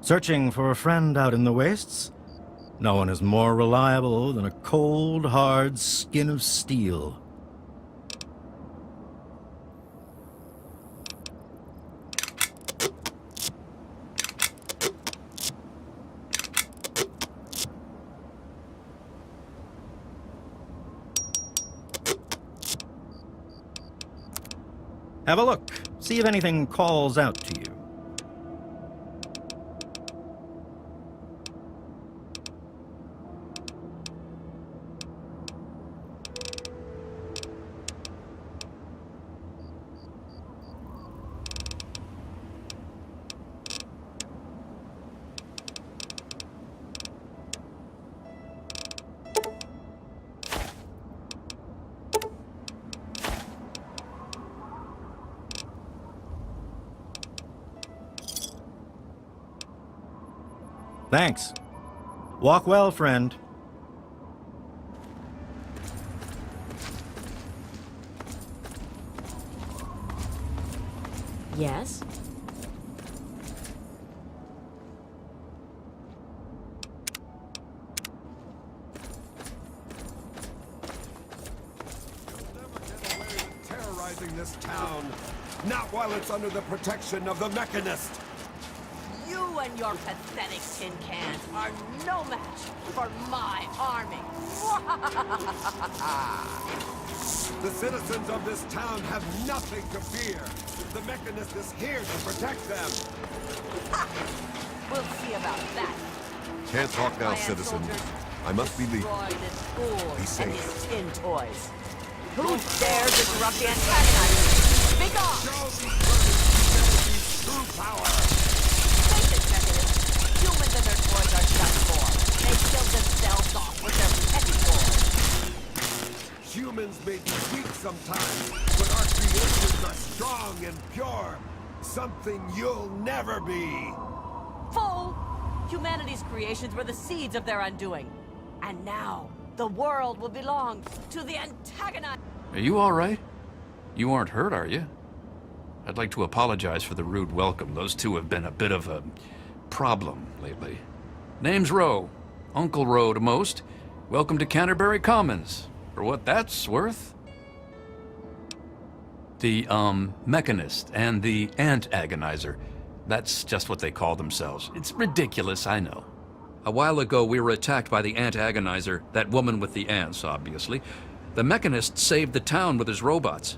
Searching for a friend out in the wastes? No one is more reliable than a cold, hard skin of steel. Have a look. See if anything calls out to you. Thanks. Walk well, friend. Yes? Terrorizing this town, not while it's under the protection of the Mechanist. You and your pathetic tin cans are no match for my army. The citizens of this town have nothing to fear. The Mechanist is here to protect them. We'll see about that. Can't talk now, citizen. I must be leaving. Be safe. And his tin toys. Who dares interrupt the antagonizer? Be gone! Show these humanity's true power. Humans and their toys are done for. They kill themselves off with their petty toys. Humans may be weak sometimes, but our creations are strong and pure. Something you'll never be. Fool! Humanity's creations were the seeds of their undoing. And now, the world will belong to the antagonizer. Are you all right? You aren't hurt, are you? I'd like to apologize for the rude welcome. Those two have been a bit of a problem lately. Name's Rowe. Uncle Rowe to most. Welcome to Canterbury Commons. For what that's worth. The, Mechanist and the Ant-Agonizer. That's just what they call themselves. It's ridiculous, I know. A while ago, we were attacked by the Ant-Agonizer, that woman with the ants, obviously. The Mechanist saved the town with his robots.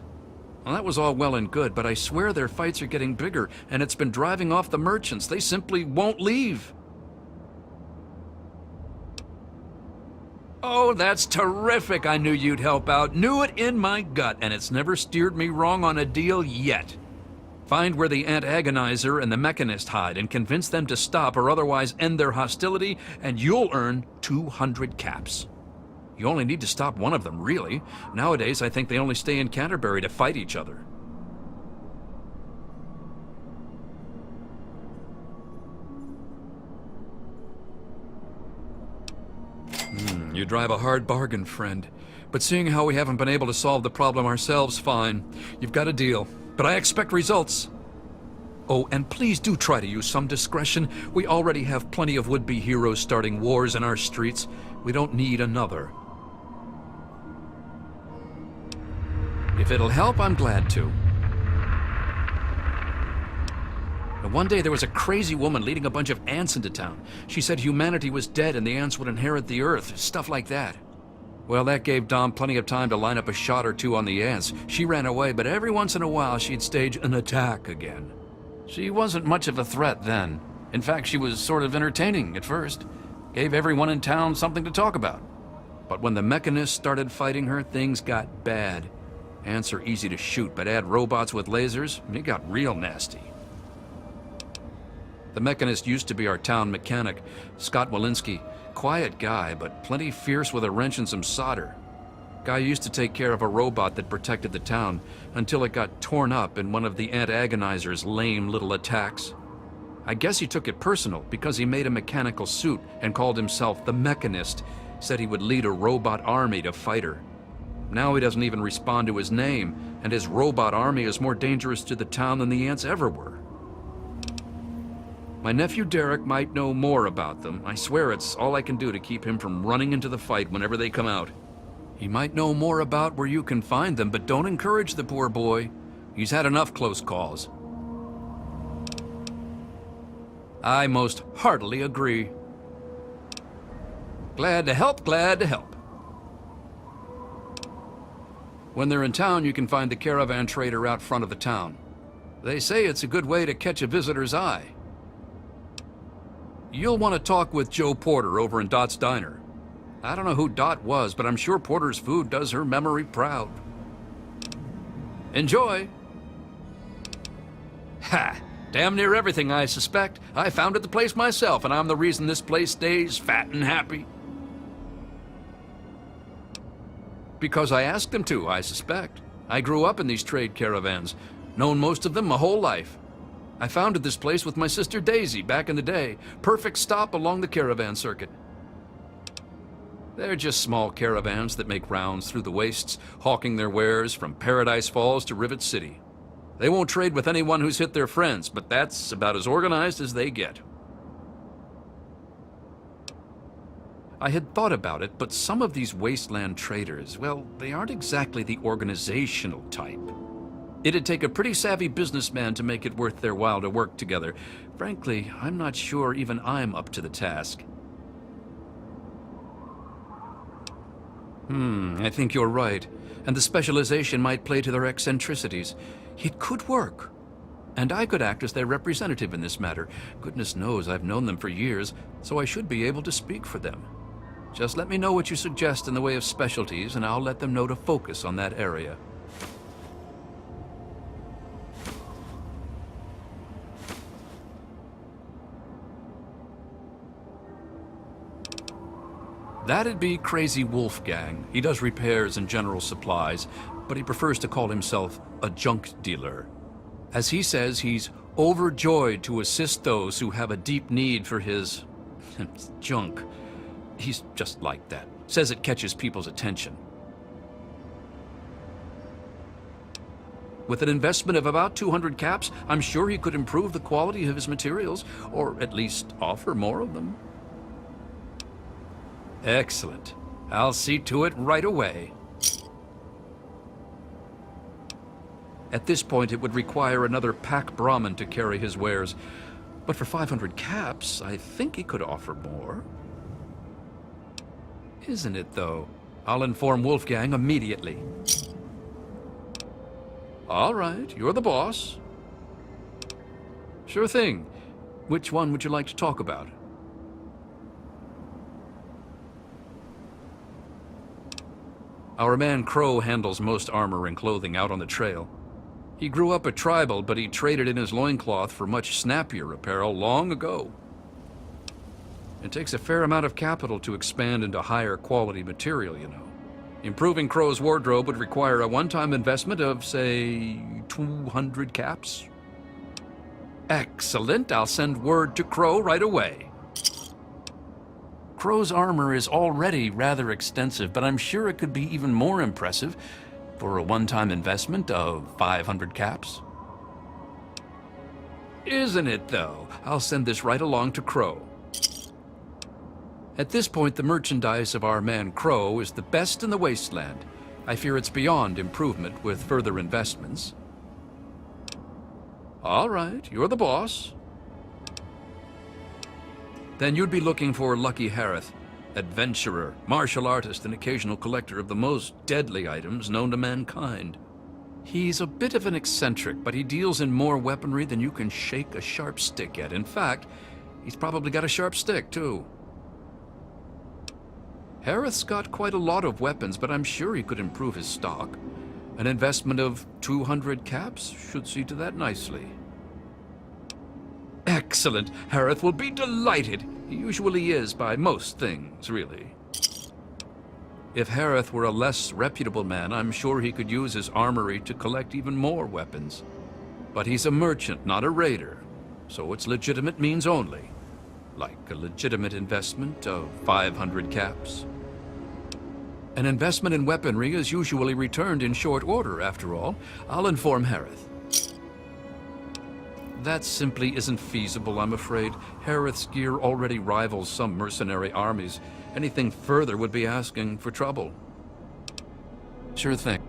Well, that was all well and good, but I swear their fights are getting bigger, and it's been driving off the merchants. They simply won't leave. Oh, that's terrific. I knew you'd help out. Knew it in my gut, and it's never steered me wrong on a deal yet. Find where the Ant-Agonizer and the Mechanist hide and convince them to stop or otherwise end their hostility, and you'll earn 200 caps. You only need to stop one of them, really. Nowadays, I think they only stay in Canterbury to fight each other. You drive a hard bargain, friend. But seeing how we haven't been able to solve the problem ourselves, fine. You've got a deal. But I expect results. Oh, and please do try to use some discretion. We already have plenty of would-be heroes starting wars in our streets. We don't need another. If it'll help, I'm glad to. And one day there was a crazy woman leading a bunch of ants into town. She said humanity was dead and the ants would inherit the earth, stuff like that. Well, that gave Dom plenty of time to line up a shot or two on the ants. She ran away, but every once in a while she'd stage an attack again. She wasn't much of a threat then. In fact, she was sort of entertaining at first. Gave everyone in town something to talk about. But when the Mechanists started fighting her, things got bad. Ants are easy to shoot, but add robots with lasers, and it got real nasty. The Mechanist used to be our town mechanic, Scott Walensky. Quiet guy, but plenty fierce with a wrench and some solder. Guy used to take care of a robot that protected the town until it got torn up in one of the Ant-Agonizer's lame little attacks. I guess he took it personal because he made a mechanical suit and called himself the Mechanist, said he would lead a robot army to fight her. Now he doesn't even respond to his name, and his robot army is more dangerous to the town than the ants ever were. My nephew Derek might know more about them. I swear it's all I can do to keep him from running into the fight whenever they come out. He might know more about where you can find them, but don't encourage the poor boy. He's had enough close calls. I most heartily agree. Glad to help, glad to help. When they're in town, you can find the caravan trader out front of the town. They say it's a good way to catch a visitor's eye. You'll want to talk with Joe Porter over in Dot's Diner. I don't know who Dot was, but I'm sure Porter's food does her memory proud. Enjoy! Ha! Damn near everything, I suspect. I founded the place myself, and I'm the reason this place stays fat and happy. Because I asked them to, I suspect. I grew up in these trade caravans, known most of them my whole life. I founded this place with my sister Daisy back in the day. Perfect stop along the caravan circuit. They're just small caravans that make rounds through the wastes, hawking their wares from Paradise Falls to Rivet City. They won't trade with anyone who's hit their friends, but that's about as organized as they get. I had thought about it, but some of these wasteland traders, well, they aren't exactly the organizational type. It'd take a pretty savvy businessman to make it worth their while to work together. Frankly, I'm not sure even I'm up to the task. I think you're right. And the specialization might play to their eccentricities. It could work. And I could act as their representative in this matter. Goodness knows I've known them for years, so I should be able to speak for them. Just let me know what you suggest in the way of specialties, and I'll let them know to focus on that area. That'd be Crazy Wolfgang. He does repairs and general supplies, but he prefers to call himself a junk dealer. As he says, he's overjoyed to assist those who have a deep need for his junk. He's just like that. Says it catches people's attention. With an investment of about 200 caps, I'm sure he could improve the quality of his materials, or at least offer more of them. Excellent. I'll see to it right away. At this point, it would require another pack Brahmin to carry his wares. But for 500 caps, I think he could offer more. Isn't it, though? I'll inform Wolfgang immediately. All right, you're the boss. Sure thing. Which one would you like to talk about? Our man Crow handles most armor and clothing out on the trail. He grew up a tribal, but he traded in his loincloth for much snappier apparel long ago. It takes a fair amount of capital to expand into higher quality material, you know. Improving Crow's wardrobe would require a one-time investment of, say, 200 caps. Excellent. I'll send word to Crow right away. Crow's armor is already rather extensive, but I'm sure it could be even more impressive for a one-time investment of 500 caps. Isn't it, though? I'll send this right along to Crow. At this point, the merchandise of our man Crow is the best in the wasteland. I fear it's beyond improvement with further investments. All right, you're the boss. Then you'd be looking for Lucky Harith, adventurer, martial artist, and occasional collector of the most deadly items known to mankind. He's a bit of an eccentric, but he deals in more weaponry than you can shake a sharp stick at. In fact, he's probably got a sharp stick, too. Harith's got quite a lot of weapons, but I'm sure he could improve his stock. An investment of 200 caps should see to that nicely. Excellent. Harith will be delighted. He usually is by most things, really. If Harith were a less reputable man, I'm sure he could use his armory to collect even more weapons. But he's a merchant, not a raider, so it's legitimate means only. Like a legitimate investment of 500 caps. An investment in weaponry is usually returned in short order, after all. I'll inform Harith. That simply isn't feasible, I'm afraid. Harith's gear already rivals some mercenary armies. Anything further would be asking for trouble. Sure thing.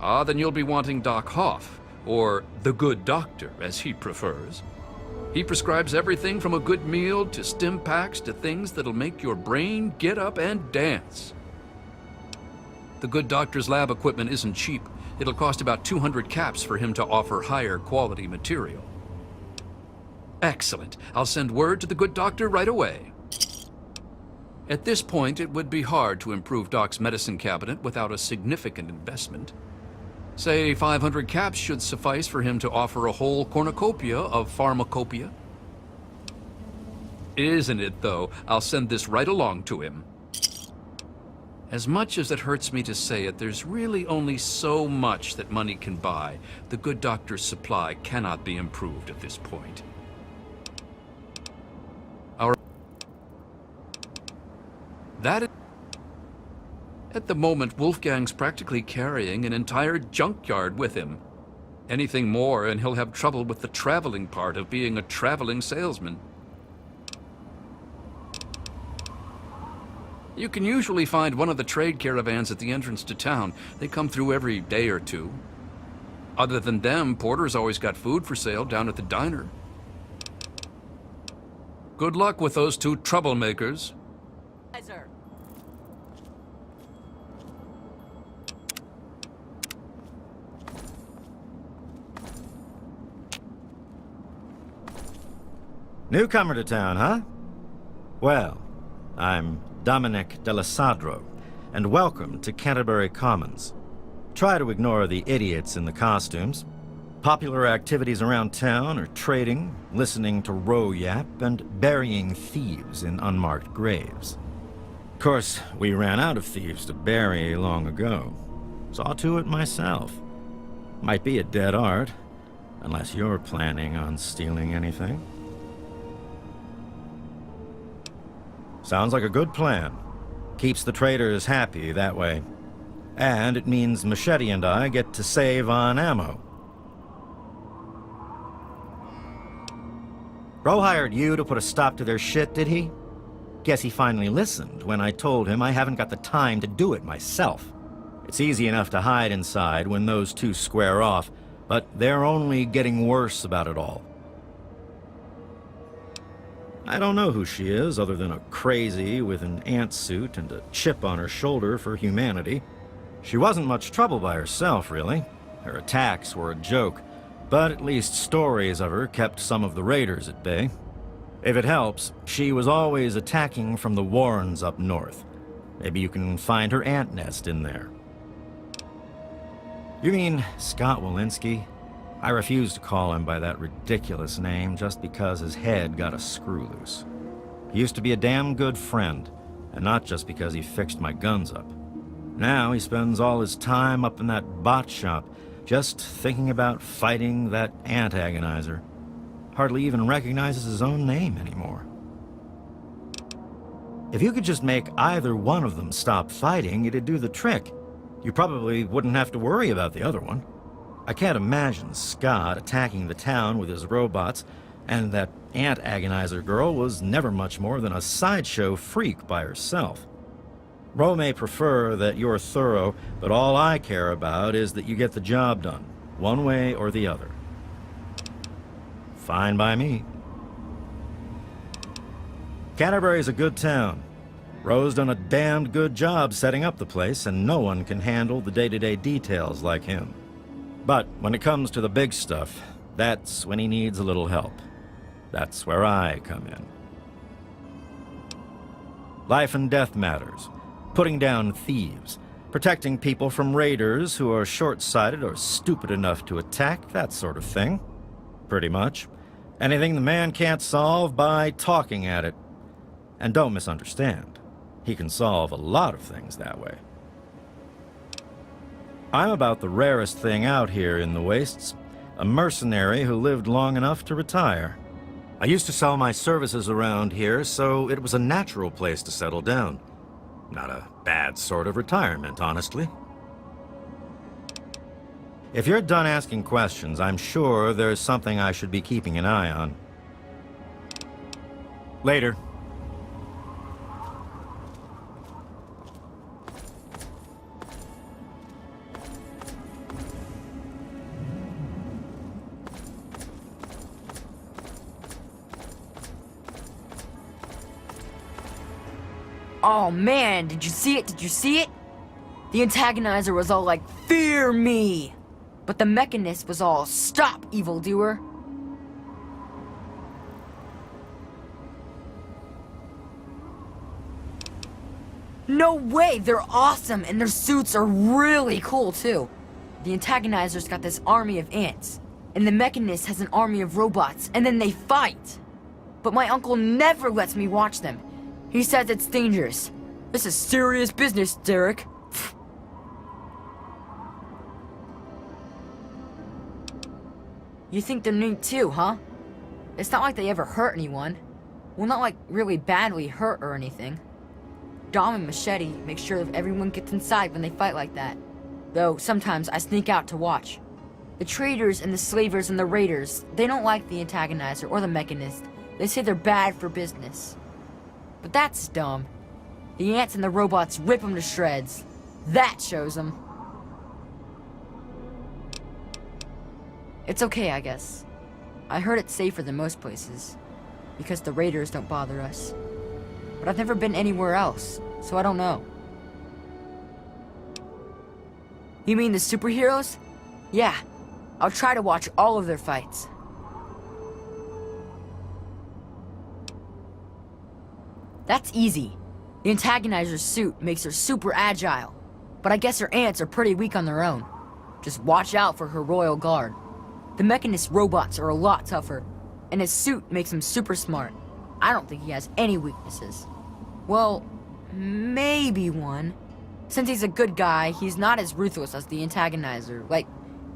Ah, then you'll be wanting Doc Hoff, or the Good Doctor, as he prefers. He prescribes everything from a good meal to stim packs to things that'll make your brain get up and dance. The Good Doctor's lab equipment isn't cheap. It'll cost about 200 caps for him to offer higher quality material. Excellent. I'll send word to the Good Doctor right away. At this point, it would be hard to improve Doc's medicine cabinet without a significant investment. Say 500 caps should suffice for him to offer a whole cornucopia of pharmacopoeia. Isn't it, though? I'll send this right along to him. As much as it hurts me to say it, there's really only so much that money can buy. The Good Doctor's supply cannot be improved at this point. At the moment, Wolfgang's practically carrying an entire junkyard with him. Anything more, and he'll have trouble with the traveling part of being a traveling salesman. You can usually find one of the trade caravans at the entrance to town. They come through every day or two. Other than them, Porter's always got food for sale down at the diner. Good luck with those two troublemakers. Sir. Newcomer to town, huh? Well, I'm Dominic Delasadro, and welcome to Canterbury Commons. Try to ignore the idiots in the costumes. Popular activities around town are trading, listening to row yap, and burying thieves in unmarked graves. Of course, we ran out of thieves to bury long ago. Saw to it myself. Might be a dead art, unless you're planning on stealing anything. Sounds like a good plan. Keeps the traders happy that way. And it means Machete and I get to save on ammo. Bro hired you to put a stop to their shit, did he? Guess he finally listened when I told him I haven't got the time to do it myself. It's easy enough to hide inside when those two square off, but they're only getting worse about it all. I don't know who she is, other than a crazy with an ant suit and a chip on her shoulder for humanity. She wasn't much trouble by herself, really. Her attacks were a joke, but at least stories of her kept some of the raiders at bay. If it helps, she was always attacking from the warrens up north. Maybe you can find her ant nest in there. You mean Scott Walensky? I refuse to call him by that ridiculous name just because his head got a screw loose. He used to be a damn good friend, and not just because he fixed my guns up. Now he spends all his time up in that bot shop, just thinking about fighting that ant agonizer. Hardly even recognizes his own name anymore. If you could just make either one of them stop fighting, it'd do the trick. You probably wouldn't have to worry about the other one. I can't imagine Scott attacking the town with his robots, and that ant agonizer girl was never much more than a sideshow freak by herself. Ro may prefer that you're thorough, but all I care about is that you get the job done, one way or the other. Fine by me. Canterbury's a good town. Ro's done a damned good job setting up the place, and no one can handle the day-to-day details like him. But when it comes to the big stuff, that's when he needs a little help. That's where I come in. Life and death matters. Putting down thieves. Protecting people from raiders who are short-sighted or stupid enough to attack, that sort of thing. Pretty much. Anything the man can't solve by talking at it. And don't misunderstand. He can solve a lot of things that way. I'm about the rarest thing out here in the wastes. A mercenary who lived long enough to retire. I used to sell my services around here, so it was a natural place to settle down. Not a bad sort of retirement, honestly. If you're done asking questions, I'm sure there's something I should be keeping an eye on. Later. Oh man, did you see it? Did you see it? The antagonizer was all like, "Fear me!" But the mechanist was all, "Stop, evildoer!" No way, they're awesome, and their suits are really cool too. The antagonizer's got this army of ants, and the mechanist has an army of robots, and then they fight. But my uncle never lets me watch them. He says it's dangerous. This is serious business, Derek. You think they're neat too, huh? It's not like they ever hurt anyone. Well, not like really badly hurt or anything. Dom and Machete make sure that everyone gets inside when they fight like that. Though sometimes I sneak out to watch. The traders and the slavers and the raiders, they don't like the antagonizer or the mechanist. They say they're bad for business. But that's dumb. The ants and the robots rip them to shreds. That shows them. It's okay, I guess. I heard it's safer than most places, because the raiders don't bother us. But I've never been anywhere else, so I don't know. You mean the superheroes? Yeah, I'll try to watch all of their fights. That's easy. The antagonizer's suit makes her super agile, but I guess her ants are pretty weak on their own. Just watch out for her royal guard. The mechanist robots are a lot tougher, and his suit makes him super smart. I don't think he has any weaknesses. Well, maybe one. Since he's a good guy, he's not as ruthless as the antagonizer. Like,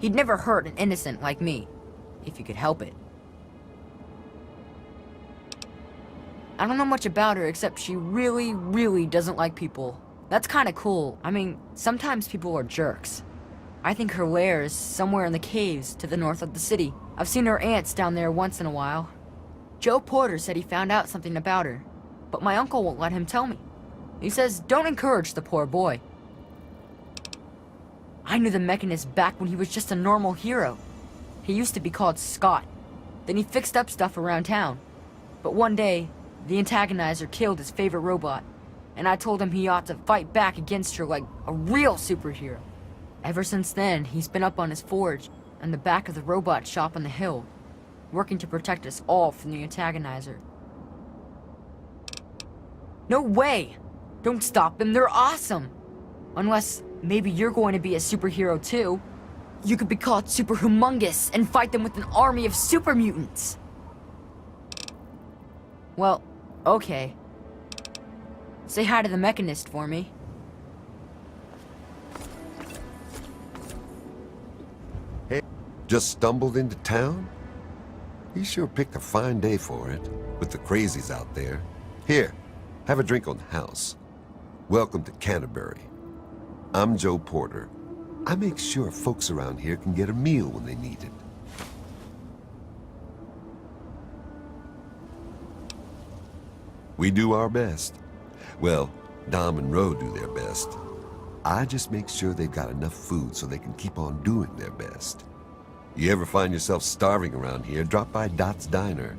he'd never hurt an innocent like me, if he could help it. I don't know much about her except she really, really doesn't like people. That's kinda cool. I mean, sometimes people are jerks. I think her lair is somewhere in the caves to the north of the city. I've seen her ants down there once in a while. Joe Porter said he found out something about her, but my uncle won't let him tell me. He says, don't encourage the poor boy. I knew the mechanist back when he was just a normal hero. He used to be called Scott. Then he fixed up stuff around town. But one day, the antagonizer killed his favorite robot, and I told him he ought to fight back against her like a real superhero. Ever since then, he's been up on his forge and the back of the robot shop on the hill, working to protect us all from the antagonizer. No way! Don't stop them, they're awesome! Unless maybe you're going to be a superhero too. You could be called Super Humongous and fight them with an army of super mutants. Well, okay. Say hi to the mechanist for me. Hey, just stumbled into town? He sure picked a fine day for it, with the crazies out there. Here, have a drink on the house. Welcome to Canterbury. I'm Joe Porter. I make sure folks around here can get a meal when they need it. We do our best. Well, Dom and Ro do their best. I just make sure they've got enough food so they can keep on doing their best. You ever find yourself starving around here, drop by Dot's Diner.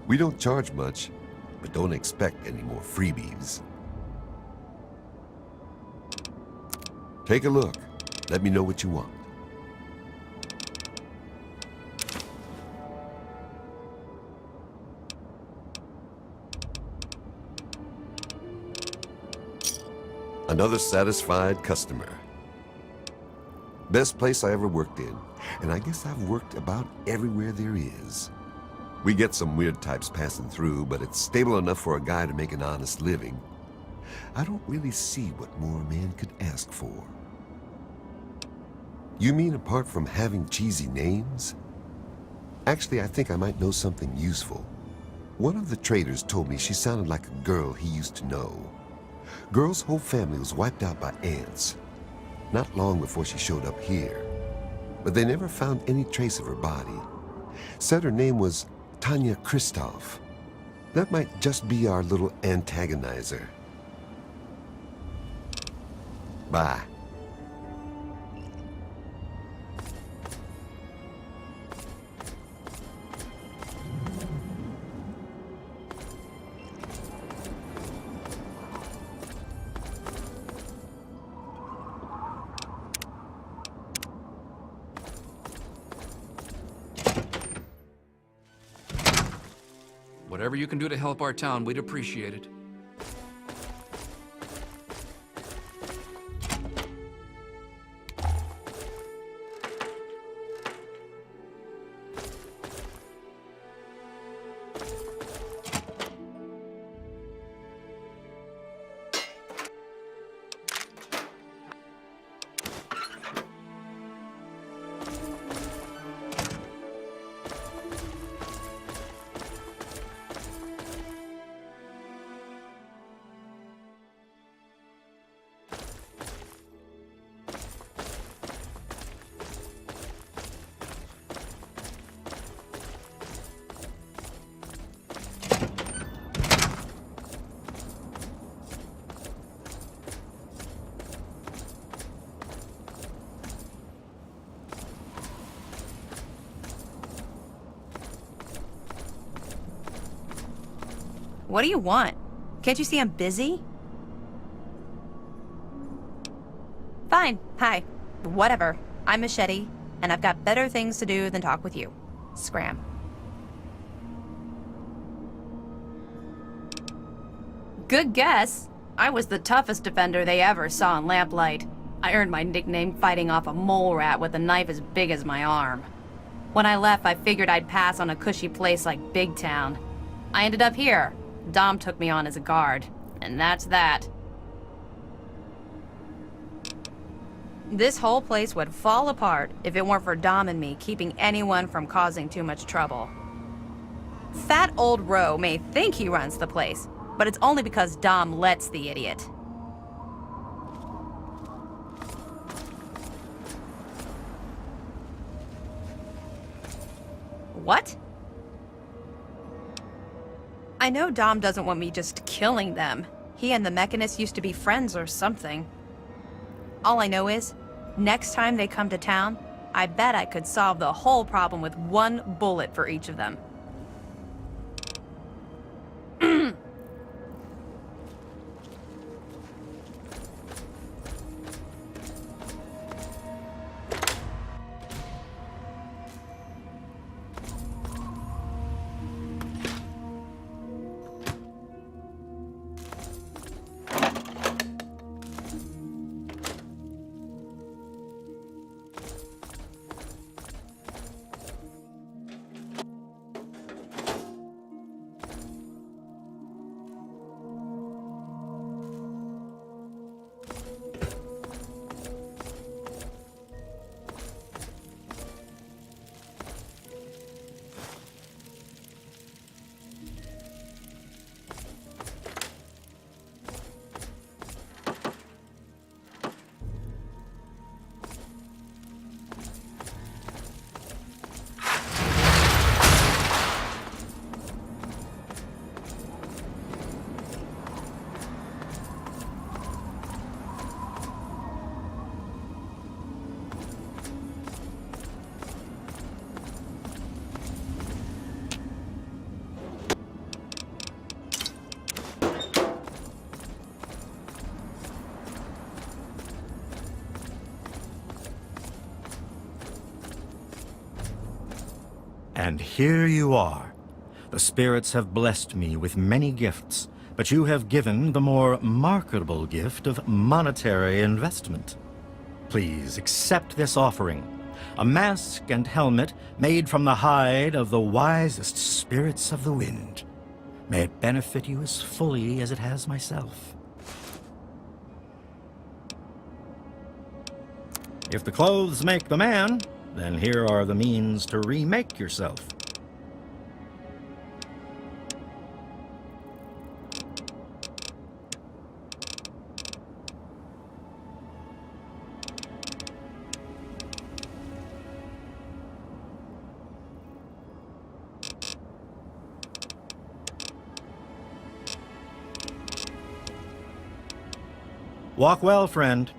We don't charge much, but don't expect any more freebies. Take a look. Let me know what you want. Another satisfied customer. Best place I ever worked in, and I guess I've worked about everywhere there is. We get some weird types passing through, but it's stable enough for a guy to make an honest living. I don't really see what more a man could ask for. You mean apart from having cheesy names? Actually, I think I might know something useful. One of the traders told me she sounded like a girl he used to know. Girl's whole family was wiped out by ants, not long before she showed up here. but they never found any trace of her body. Said her name was Tanya Kristoff. That might just be our little antagonizer. Bye. Whatever you can do to help our town, we'd appreciate it. What do you want? Can't you see I'm busy? Fine, hi. Whatever. I'm Machete, and I've got better things to do than talk with you. Scram. Good guess. I was the toughest defender they ever saw in Lamplight. I earned my nickname fighting off a mole rat with a knife as big as my arm. When I left, I figured I'd pass on a cushy place like Big Town. I ended up here. Dom took me on as a guard, and that's that. This whole place would fall apart if it weren't for Dom and me keeping anyone from causing too much trouble. Fat old Roe may think he runs the place, but it's only because Dom lets the idiot. What? I know Dom doesn't want me just killing them. He and the Mechanist used to be friends or something. All I know is, next time they come to town, I bet I could solve the whole problem with one bullet for each of them. And here you are. The spirits have blessed me with many gifts, but you have given the more marketable gift of monetary investment. Please accept this offering, a mask and helmet made from the hide of the wisest spirits of the wind. May it benefit you as fully as it has myself. If the clothes make the man, then here are the means to remake yourself. Walk well, friend.